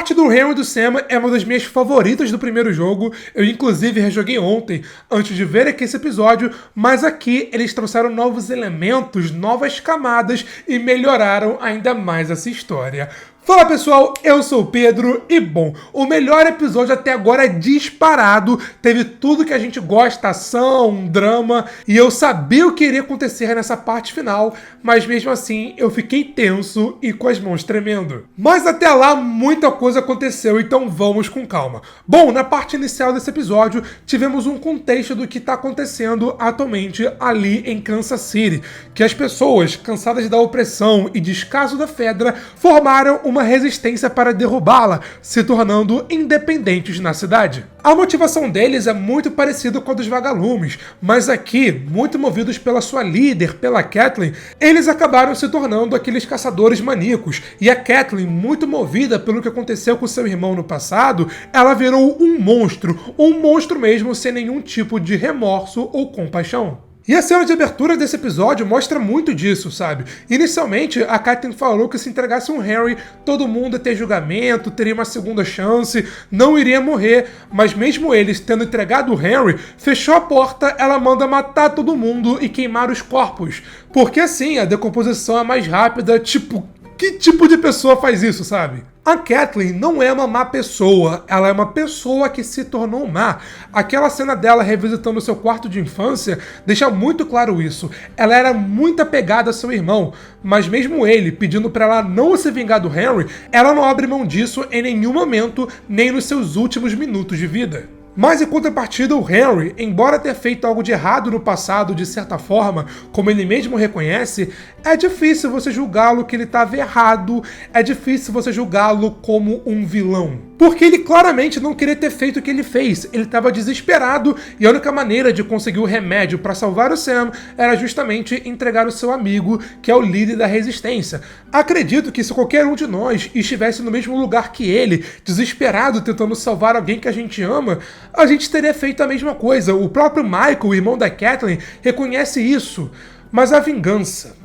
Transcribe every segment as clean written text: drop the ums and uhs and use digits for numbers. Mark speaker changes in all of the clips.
Speaker 1: parte do Henry e do Sam é uma das minhas favoritas do primeiro jogo. Eu inclusive rejoguei ontem, antes de ver aqui esse episódio, mas aqui eles trouxeram novos elementos, novas camadas e melhoraram ainda mais essa história. Fala pessoal, eu sou o Pedro e bom, o melhor episódio até agora é disparado, teve tudo que a gente gosta, ação, drama, e eu sabia o que iria acontecer nessa parte final, mas mesmo assim eu fiquei tenso e com as mãos tremendo. Mas até lá muita coisa aconteceu, então vamos com calma. Bom, na parte inicial desse episódio tivemos um contexto do que está acontecendo atualmente ali em Kansas City, que as pessoas cansadas da opressão e descaso da Fedra formaram uma resistência para derrubá-la, se tornando independentes na cidade. A motivação deles é muito parecida com a dos vagalumes, mas aqui, muito movidos pela sua líder, pela Kathleen, eles acabaram se tornando aqueles caçadores maníacos, e a Kathleen, muito movida pelo que aconteceu com seu irmão no passado, ela virou um monstro mesmo, sem nenhum tipo de remorso ou compaixão. E a cena de abertura desse episódio mostra muito disso, sabe? Inicialmente, a Kathleen falou que se entregasse um Henry, todo mundo ia ter julgamento, teria uma segunda chance, não iria morrer, mas mesmo eles tendo entregado o Henry, fechou a porta, ela manda matar todo mundo e queimar os corpos. Porque assim, a decomposição é mais rápida, que tipo de pessoa faz isso, sabe? A Kathleen não é uma má pessoa, ela é uma pessoa que se tornou má. Aquela cena dela revisitando seu quarto de infância deixa muito claro isso. Ela era muito apegada a seu irmão, mas mesmo ele pedindo pra ela não se vingar do Henry, ela não abre mão disso em nenhum momento, nem nos seus últimos minutos de vida. Mas em contrapartida, o Henry, embora ter feito algo de errado no passado, de certa forma, como ele mesmo reconhece, é difícil você julgá-lo que ele estava errado, é difícil você julgá-lo como um vilão. Porque ele claramente não queria ter feito o que ele fez, ele estava desesperado e a única maneira de conseguir o remédio para salvar o Sam era justamente entregar o seu amigo, que é o líder da resistência. Acredito que se qualquer um de nós estivesse no mesmo lugar que ele, desesperado tentando salvar alguém que a gente ama, a gente teria feito a mesma coisa. O próprio Michael, o irmão da Kathleen, reconhece isso. Mas a vingança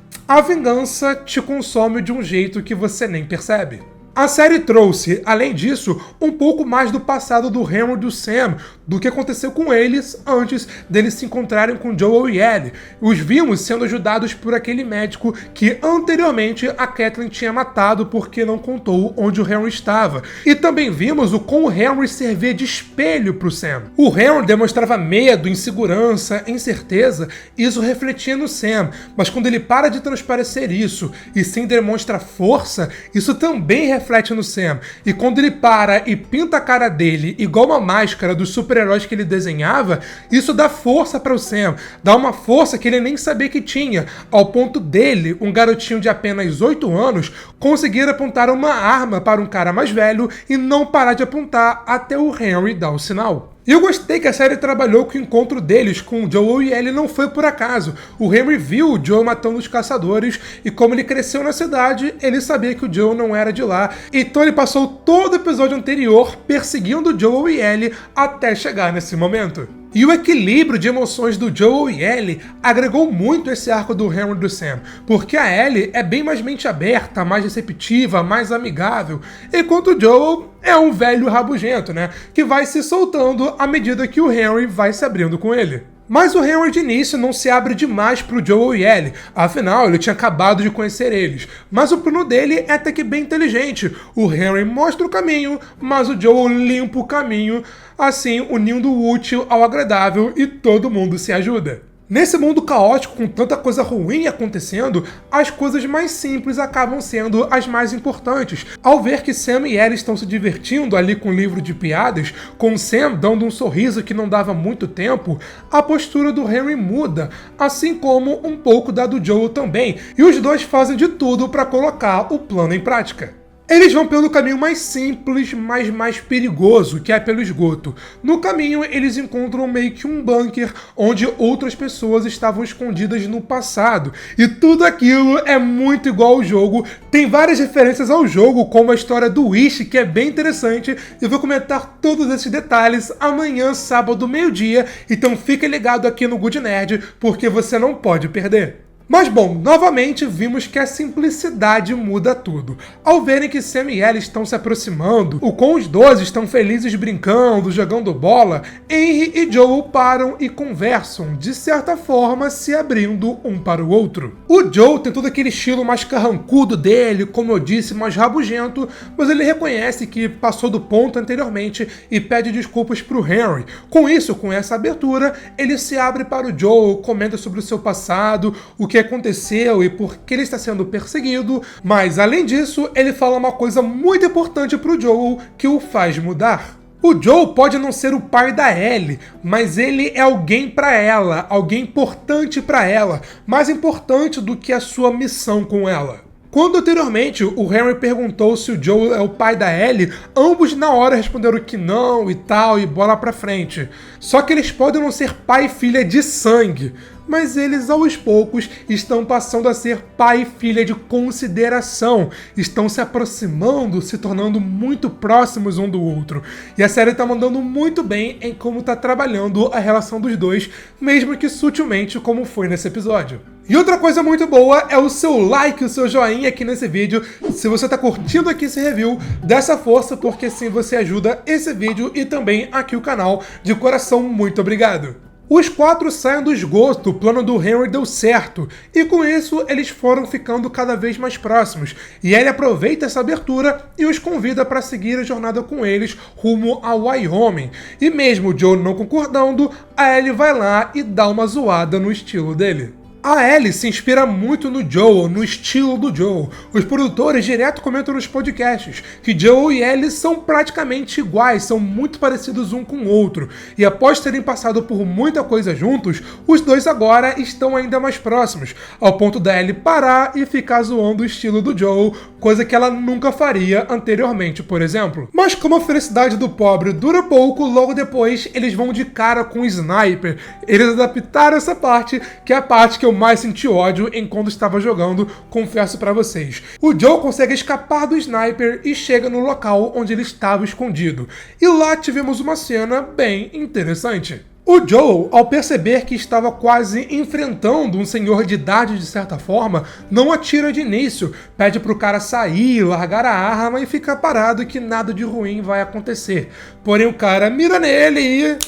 Speaker 1: te consome de um jeito que você nem percebe. A série trouxe, além disso, um pouco mais do passado do Henry e do Sam, do que aconteceu com eles antes deles se encontrarem com Joel e Ellie. Os vimos sendo ajudados por aquele médico que anteriormente a Kathleen tinha matado porque não contou onde o Henry estava. E também vimos o como o Henry servia de espelho para o Sam. O Henry demonstrava medo, insegurança, incerteza, e isso refletia no Sam, mas quando ele para de transparecer isso e sim demonstra força, isso também reflete no Sam. E quando ele para e pinta a cara dele igual uma máscara dos super-heróis que ele desenhava, isso dá força para o Sam, dá uma força que ele nem sabia que tinha, ao ponto dele, um garotinho de apenas 8 anos, conseguir apontar uma arma para um cara mais velho e não parar de apontar até o Henry dar o sinal. E eu gostei que a série trabalhou que o encontro deles com o Joel e Ellie não foi por acaso. O Henry viu o Joel matando os caçadores e como ele cresceu na cidade, ele sabia que o Joel não era de lá. Então ele passou todo o episódio anterior perseguindo o Joel e Ellie até chegar nesse momento. E o equilíbrio de emoções do Joel e Ellie agregou muito esse arco do Henry e do Sam, porque a Ellie é bem mais mente aberta, mais receptiva, mais amigável, enquanto o Joel é um velho rabugento, né, que vai se soltando à medida que o Henry vai se abrindo com ele. Mas o Henry de início não se abre demais pro Joel e Ellie, afinal ele tinha acabado de conhecer eles. Mas o plano dele é até que bem inteligente. O Henry mostra o caminho, mas o Joel limpa o caminho, assim unindo o útil ao agradável e todo mundo se ajuda. Nesse mundo caótico, com tanta coisa ruim acontecendo, as coisas mais simples acabam sendo as mais importantes. Ao ver que Sam e Ellie estão se divertindo ali com o livro de piadas, com Sam dando um sorriso que não dava muito tempo, a postura do Henry muda, assim como um pouco da do Joel também, e os dois fazem de tudo para colocar o plano em prática. Eles vão pelo caminho mais simples, mas mais perigoso, que é pelo esgoto. No caminho, eles encontram meio que um bunker onde outras pessoas estavam escondidas no passado. E tudo aquilo é muito igual ao jogo. Tem várias referências ao jogo, como a história do Wish, que é bem interessante. Eu vou comentar todos esses detalhes amanhã, sábado, meio-dia. Então fique ligado aqui no Good Nerd, porque você não pode perder. Mas bom, novamente vimos que a simplicidade muda tudo. Ao verem que Sam e Ellie estão se aproximando, o com os dois estão felizes brincando, jogando bola, Henry e Joel param e conversam, de certa forma se abrindo um para o outro. O Joel tem todo aquele estilo mais carrancudo dele, como eu disse, mais rabugento, mas ele reconhece que passou do ponto anteriormente e pede desculpas pro Henry. Com isso, com essa abertura, ele se abre para o Joel, comenta sobre o seu passado, o que aconteceu e por que ele está sendo perseguido, mas além disso, ele fala uma coisa muito importante pro Joel que o faz mudar. O Joel pode não ser o pai da Ellie, mas ele é alguém para ela, alguém importante para ela, mais importante do que a sua missão com ela. Quando anteriormente o Henry perguntou se o Joel é o pai da Ellie, ambos na hora responderam que não e tal, e bola pra frente. Só que eles podem não ser pai e filha de sangue, mas eles aos poucos estão passando a ser pai e filha de consideração, estão se aproximando, se tornando muito próximos um do outro. E a série tá mandando muito bem em como tá trabalhando a relação dos dois, mesmo que sutilmente como foi nesse episódio. E outra coisa muito boa é o seu like, o seu joinha aqui nesse vídeo. Se você tá curtindo aqui esse review, dá essa força, porque assim você ajuda esse vídeo e também aqui o canal. De coração, muito obrigado! Os quatro saem do esgoto, o plano do Henry deu certo, e com isso eles foram ficando cada vez mais próximos, e ele aproveita essa abertura e os convida para seguir a jornada com eles rumo a Wyoming. E mesmo o Joe não concordando, a Ellie vai lá e dá uma zoada no estilo dele. A Ellie se inspira muito no Joel, no estilo do Joel. Os produtores direto comentam nos podcasts que Joel e Ellie são praticamente iguais, são muito parecidos um com o outro. E após terem passado por muita coisa juntos, os dois agora estão ainda mais próximos, ao ponto da Ellie parar e ficar zoando o estilo do Joel, coisa que ela nunca faria anteriormente, por exemplo. Mas como a felicidade do pobre dura pouco, logo depois eles vão de cara com o Sniper. Eles adaptaram essa parte, que é a parte que eu mais senti ódio enquanto estava jogando, confesso pra vocês. O Joe consegue escapar do Sniper e chega no local onde ele estava escondido. E lá tivemos uma cena bem interessante. O Joel, ao perceber que estava quase enfrentando um senhor de idade de certa forma, não atira de início, pede pro cara sair, largar a arma e ficar parado que nada de ruim vai acontecer. Porém o cara mira nele e...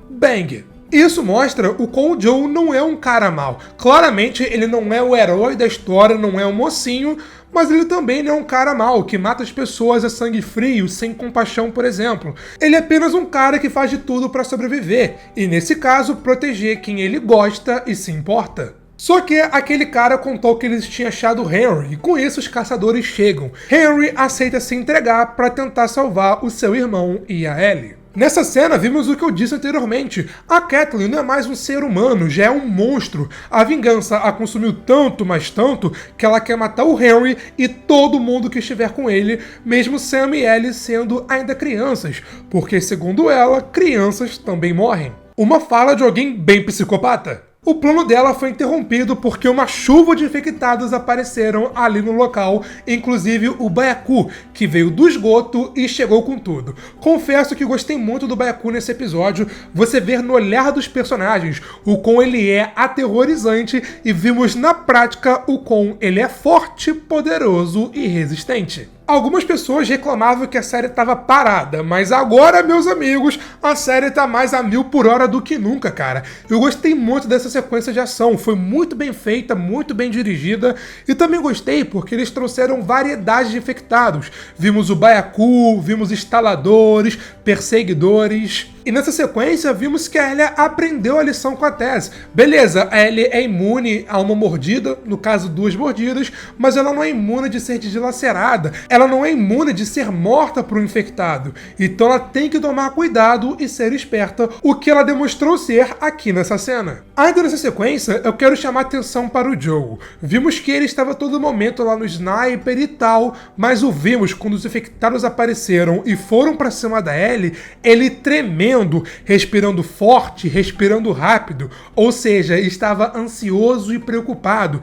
Speaker 1: bang! Isso mostra o como o Joe não é um cara mau. Claramente ele não é o herói da história, não é um mocinho, mas ele também não é um cara mau, que mata as pessoas a sangue frio, sem compaixão, por exemplo. Ele é apenas um cara que faz de tudo para sobreviver, e nesse caso, proteger quem ele gosta e se importa. Só que aquele cara contou que eles tinham achado Henry, e com isso os caçadores chegam. Henry aceita se entregar para tentar salvar o seu irmão e a Ellie. Nessa cena, vimos o que eu disse anteriormente. A Kathleen não é mais um ser humano, já é um monstro. A vingança a consumiu tanto, mas tanto, que ela quer matar o Henry e todo mundo que estiver com ele, mesmo Sam e Ellie sendo ainda crianças, porque, segundo ela, crianças também morrem. Uma fala de alguém bem psicopata. O plano dela foi interrompido porque uma chuva de infectados apareceram ali no local, inclusive o Byaku, que veio do esgoto e chegou com tudo. Confesso que gostei muito do Byaku nesse episódio, você vê no olhar dos personagens o quão ele é aterrorizante e vimos na prática o quão ele é forte, poderoso e resistente. Algumas pessoas reclamavam que a série estava parada, mas agora, meus amigos, a série tá mais a 1000 por hora do que nunca, cara. Eu gostei muito dessa sequência de ação, foi muito bem feita, muito bem dirigida, e também gostei porque eles trouxeram variedade de infectados. Vimos o Byaku, vimos instaladores, perseguidores... E nessa sequência, vimos que a Ellie aprendeu a lição com a Tess. Beleza, a Ellie é imune a uma mordida, no caso 2 mordidas, mas ela não é imune de ser dilacerada, ela não é imune de ser morta por um infectado. Então ela tem que tomar cuidado e ser esperta, o que ela demonstrou ser aqui nessa cena. Ainda nessa sequência, eu quero chamar atenção para o Joe. Vimos que ele estava todo momento lá no Sniper e tal, mas o vimos quando os infectados apareceram e foram pra cima da Ellie, ele tremendo, respirando forte, respirando rápido, ou seja, estava ansioso e preocupado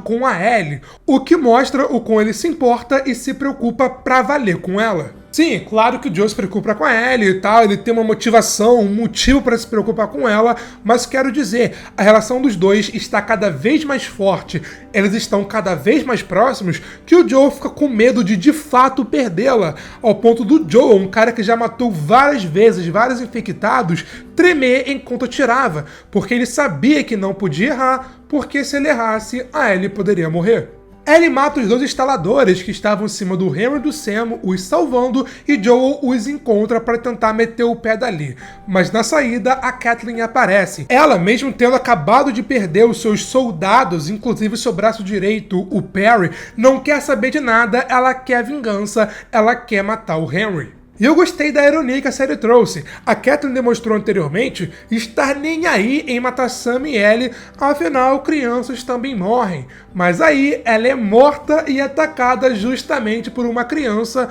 Speaker 1: com a Ellie, o que mostra o quão ele se importa e se preocupa pra valer com ela. Sim, claro que o Joe se preocupa com a Ellie e tal, ele tem uma motivação, um motivo para se preocupar com ela, mas quero dizer, a relação dos dois está cada vez mais forte, eles estão cada vez mais próximos, que o Joe fica com medo de fato perdê-la, ao ponto do Joe, um cara que já matou várias vezes vários infectados, tremer enquanto atirava, porque ele sabia que não podia errar, porque se ele errasse, a Ellie poderia morrer. Ellie mata os 2 instaladores que estavam em cima do Henry e do Sam, os salvando, e Joel os encontra para tentar meter o pé dali. Mas na saída, a Kathleen aparece. Ela, mesmo tendo acabado de perder os seus soldados, inclusive seu braço direito, o Perry, não quer saber de nada, ela quer vingança, ela quer matar o Henry. E eu gostei da ironia que a série trouxe. A Kathleen demonstrou anteriormente estar nem aí em matar Sam e Ellie, afinal crianças também morrem. Mas aí ela é morta e atacada justamente por uma criança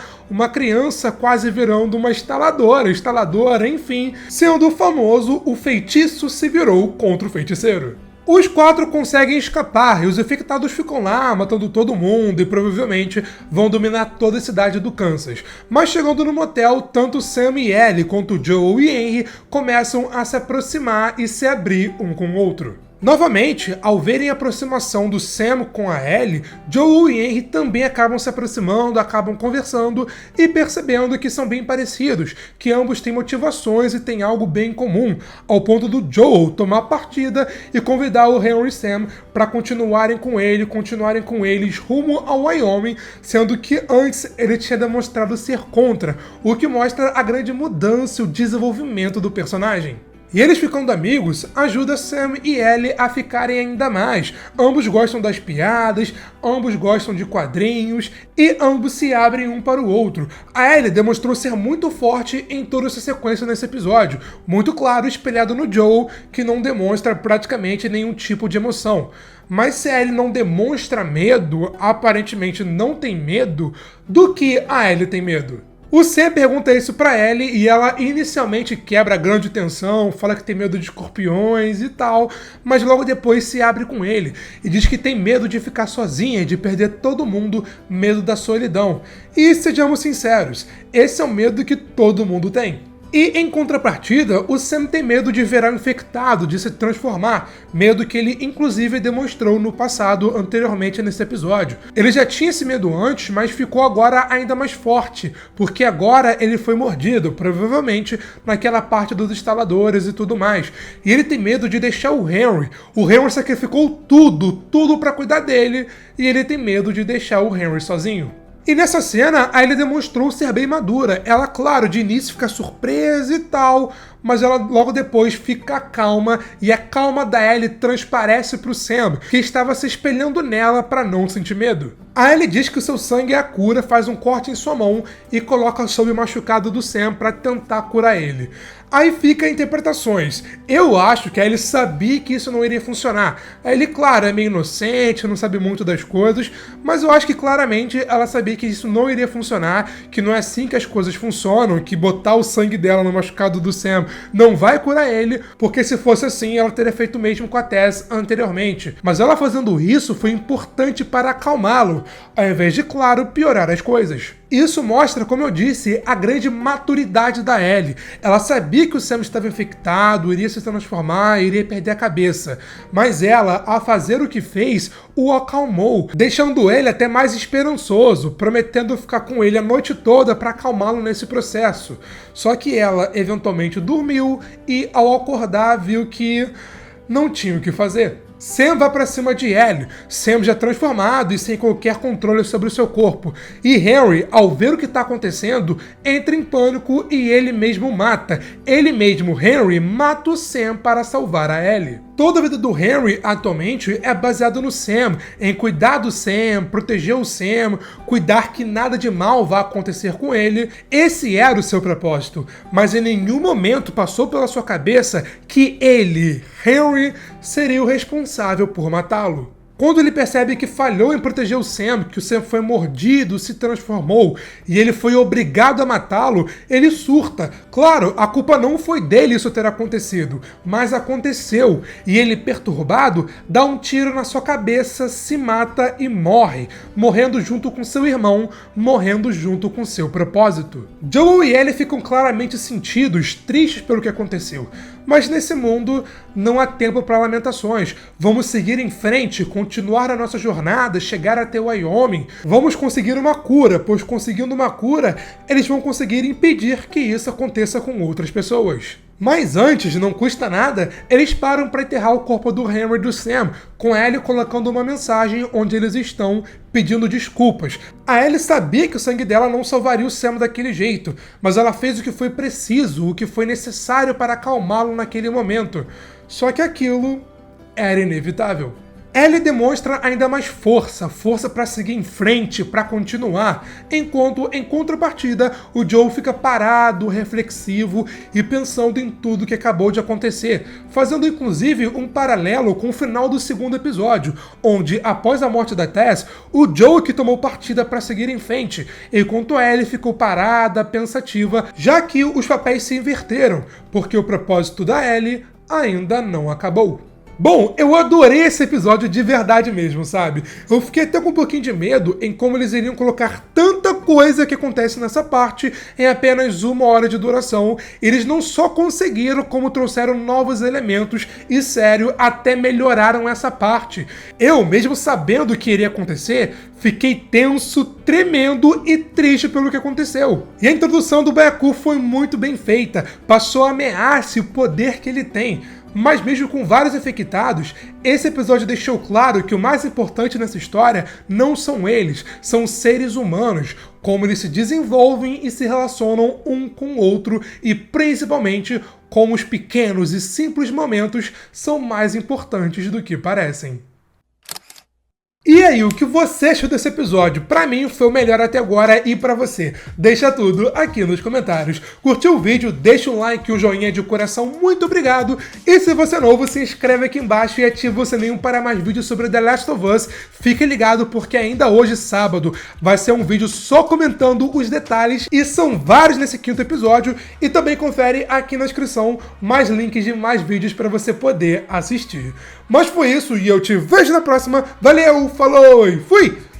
Speaker 1: quase virando uma instaladora, enfim, sendo famoso o feitiço se virou contra o feiticeiro. Os 4 conseguem escapar e os infectados ficam lá, matando todo mundo e provavelmente vão dominar toda a cidade do Kansas. Mas chegando no motel, tanto Sam e Ellie quanto Joel e Henry começam a se aproximar e se abrir um com o outro. Novamente, ao verem a aproximação do Sam com a Ellie, Joel e Henry também acabam se aproximando, acabam conversando e percebendo que são bem parecidos, que ambos têm motivações e têm algo bem em comum, ao ponto do Joel tomar partida e convidar o Henry e Sam para continuarem com eles rumo ao Wyoming, sendo que antes ele tinha demonstrado ser contra, o que mostra a grande mudança e o desenvolvimento do personagem. E eles ficando amigos, ajuda Sam e Ellie a ficarem ainda mais. Ambos gostam das piadas, ambos gostam de quadrinhos e ambos se abrem um para o outro. A Ellie demonstrou ser muito forte em toda essa sequência nesse episódio, muito claro espelhado no Joel, que não demonstra praticamente nenhum tipo de emoção. Mas se a Ellie não demonstra medo, aparentemente não tem medo, do que a Ellie tem medo? O Sam pergunta isso pra Ellie e ela inicialmente quebra a grande tensão, fala que tem medo de escorpiões e tal, mas logo depois se abre com ele e diz que tem medo de ficar sozinha, de perder todo mundo, medo da solidão. E sejamos sinceros, esse é o medo que todo mundo tem. E, em contrapartida, o Sam tem medo de virar infectado, de se transformar, medo que ele, inclusive, demonstrou no passado, anteriormente nesse episódio. Ele já tinha esse medo antes, mas ficou agora ainda mais forte, porque agora ele foi mordido, provavelmente naquela parte dos instaladores e tudo mais. E ele tem medo de deixar o Henry. O Henry sacrificou tudo pra cuidar dele, e ele tem medo de deixar o Henry sozinho. E nessa cena, a Ellie demonstrou ser bem madura. Ela, claro, de início fica surpresa e tal, mas ela logo depois fica calma, e a calma da Ellie transparece pro Sam, que estava se espelhando nela para não sentir medo. A Ellie diz que o seu sangue é a cura, faz um corte em sua mão e coloca sobre o machucado do Sam para tentar curar ele. Aí fica interpretações. Eu acho que a Ellie sabia que isso não iria funcionar. A Ellie, claro, é meio inocente, não sabe muito das coisas, mas eu acho que claramente ela sabia que isso não iria funcionar, que não é assim que as coisas funcionam, que botar o sangue dela no machucado do Sam não vai curar ele, porque se fosse assim, ela teria feito o mesmo com a Tess anteriormente. Mas ela fazendo isso foi importante para acalmá-lo, ao invés de, claro, piorar as coisas. Isso mostra, como eu disse, a grande maturidade da Ellie. Ela sabia que o Sam estava infectado, iria se transformar, iria perder a cabeça. Mas ela, ao fazer o que fez, o acalmou, deixando ele até mais esperançoso, prometendo ficar com ele a noite toda para acalmá-lo nesse processo. Só que ela, eventualmente, dormiu e, ao acordar, viu que não tinha o que fazer. Sam vai pra cima de Ellie, Sam já transformado e sem qualquer controle sobre o seu corpo. E Henry, ao ver o que está acontecendo, entra em pânico e ele mesmo mata. Ele mesmo, Henry, mata o Sam para salvar a Ellie. Toda a vida do Henry, atualmente, é baseada no Sam, em cuidar do Sam, proteger o Sam, cuidar que nada de mal vá acontecer com ele. Esse era o seu propósito, mas em nenhum momento passou pela sua cabeça que ele, Henry, seria o responsável por matá-lo. Quando ele percebe que falhou em proteger o Sam, que o Sam foi mordido, se transformou e ele foi obrigado a matá-lo, ele surta. Claro, a culpa não foi dele isso ter acontecido, mas aconteceu. E ele, perturbado, dá um tiro na sua cabeça, se mata e morre, morrendo junto com seu irmão, morrendo junto com seu propósito. Joel e Ellie ficam claramente sentidos, tristes pelo que aconteceu. Mas nesse mundo não há tempo para lamentações. Vamos seguir em frente, continuar a nossa jornada, chegar até Wyoming. Vamos conseguir uma cura, pois conseguindo uma cura, eles vão conseguir impedir que isso aconteça com outras pessoas. Mas antes, não custa nada, eles param para enterrar o corpo do Henry e do Sam, com a Ellie colocando uma mensagem onde eles estão pedindo desculpas. A Ellie sabia que o sangue dela não salvaria o Sam daquele jeito, mas ela fez o que foi preciso, o que foi necessário para acalmá-lo naquele momento. Só que aquilo era inevitável. Ellie demonstra ainda mais força para seguir em frente, para continuar, enquanto, em contrapartida, o Joel fica parado, reflexivo e pensando em tudo que acabou de acontecer, fazendo inclusive um paralelo com o final do segundo episódio, onde, após a morte da Tess, o Joel que tomou partida para seguir em frente, enquanto Ellie ficou parada, pensativa, já que os papéis se inverteram, porque o propósito da Ellie ainda não acabou. Bom, eu adorei esse episódio de verdade mesmo, sabe? Eu fiquei até com um pouquinho de medo em como eles iriam colocar tanta coisa que acontece nessa parte em apenas 1 hora de duração. Eles não só conseguiram, como trouxeram novos elementos e, sério, até melhoraram essa parte. Eu, mesmo sabendo o que iria acontecer, fiquei tenso, tremendo e triste pelo que aconteceu. E a introdução do Byaku foi muito bem feita, passou a ameaça e o poder que ele tem. Mas mesmo com vários infectados, esse episódio deixou claro que o mais importante nessa história não são eles, são seres humanos, como eles se desenvolvem e se relacionam um com o outro e principalmente como os pequenos e simples momentos são mais importantes do que parecem. E aí, o que você achou desse episódio? Pra mim foi o melhor até agora e pra você? Deixa tudo aqui nos comentários. Curtiu o vídeo? Deixa um like e um joinha de coração, muito obrigado! E se você é novo, se inscreve aqui embaixo e ativa o sininho para mais vídeos sobre The Last of Us. Fique ligado porque ainda hoje, sábado, vai ser um vídeo só comentando os detalhes e são vários nesse 5º episódio. E também confere aqui na descrição mais links de mais vídeos para você poder assistir. Mas foi isso e eu te vejo na próxima. Valeu, falou e fui!